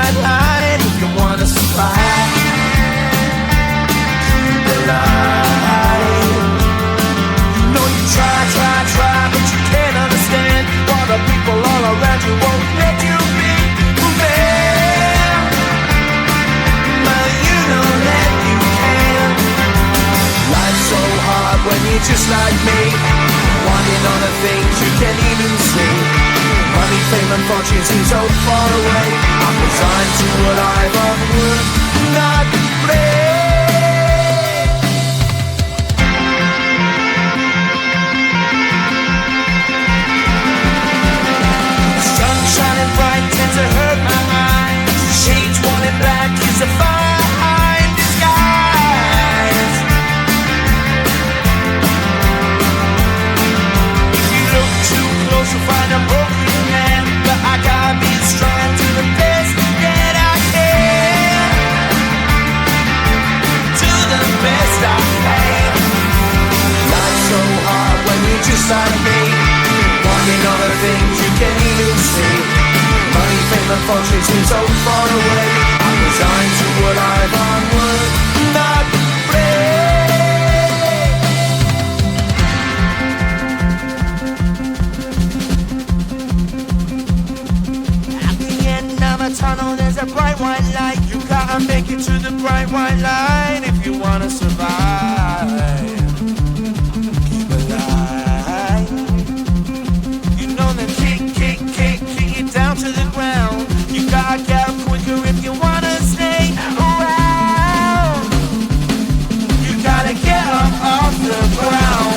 bright light if you wanna survive. The light. No, you try, but you can't understand why the people all around you won't let you be man. But you know that you can. Life's so hard when you're just like me, wanting all the things you can't even see. Money, fame and fortune seem so far away. I'm resigned to a life of work, not play. Sun shining bright tends to hurt my eyes. Shades worn in black is a fine disguise. If you look too close you'll find a broken man, but I gotta be strong to the best that I can. To the best I can. Life's so hard when you're just like me, wanting all the things you can't even see. Money, fame and fortune seem so far away. I'm resigned to a life on work, not play. At the end of a tunnel there's a bright white light. You gotta make it to the bright white light if you wanna survive. Keep alive. You know that kick it down to the ground. You gotta get up quicker if you wanna stay around. You gotta get up off the ground.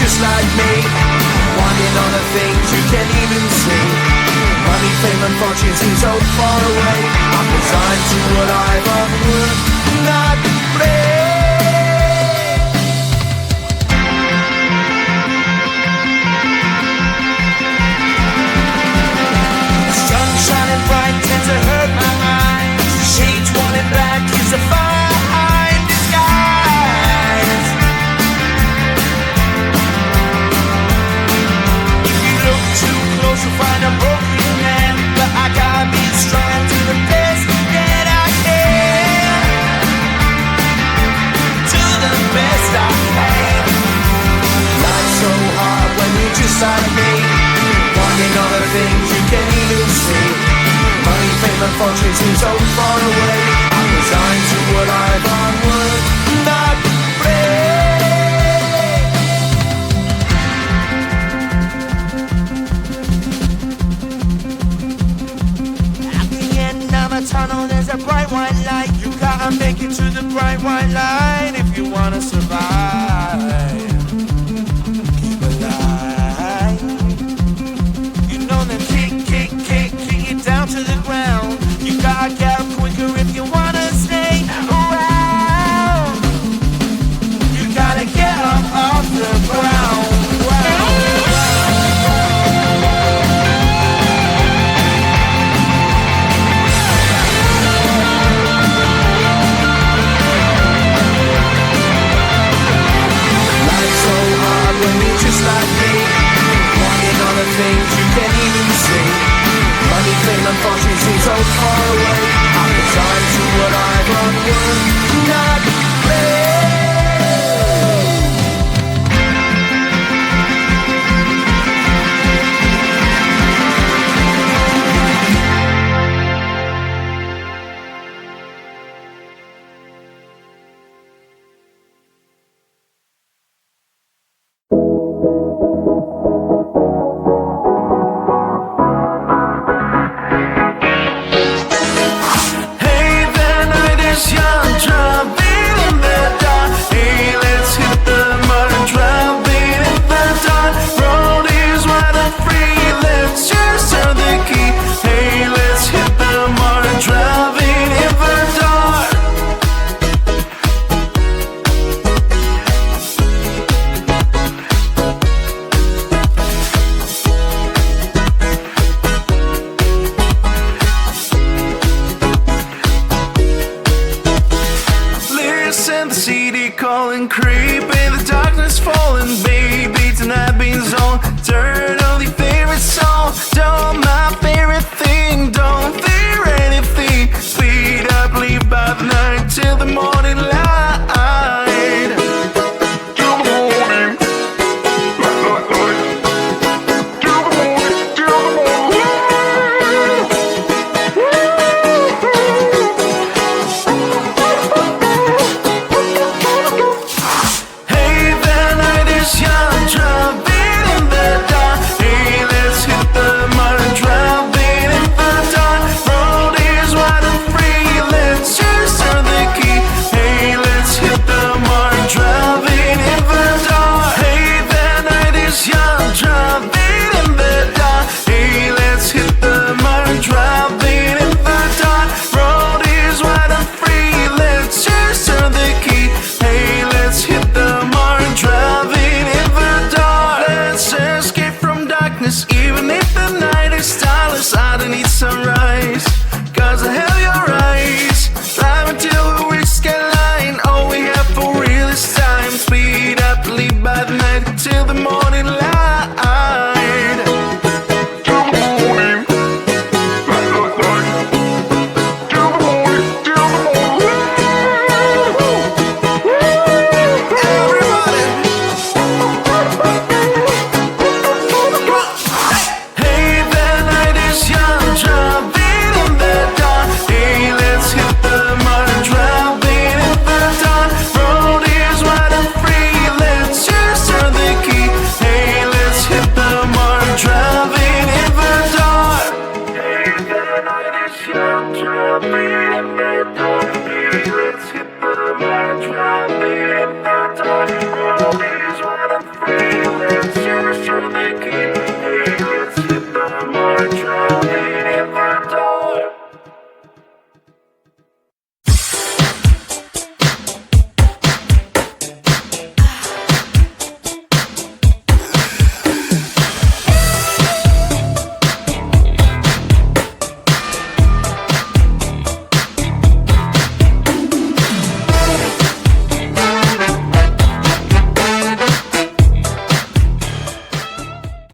just like me, wanting all the things you can't even see. Money, fame and fortune seem so far away. I'm resigned to what I've unwould not play. Sun shining bright tends to hurt my mind. Shades worn in black is a fine disguise. If you look too close you'll find a broken man, but I gotta be strong to the best that I can. To the best I can. Life's so hard when you're just like me, wanting all the things you can't even see. Money, fame and fortune seem so far away. I'm resigned to what I've onward not brave. At the end of a tunnel there's a bright white light. You gotta make it to the bright white light if you wanna survive. till the morning.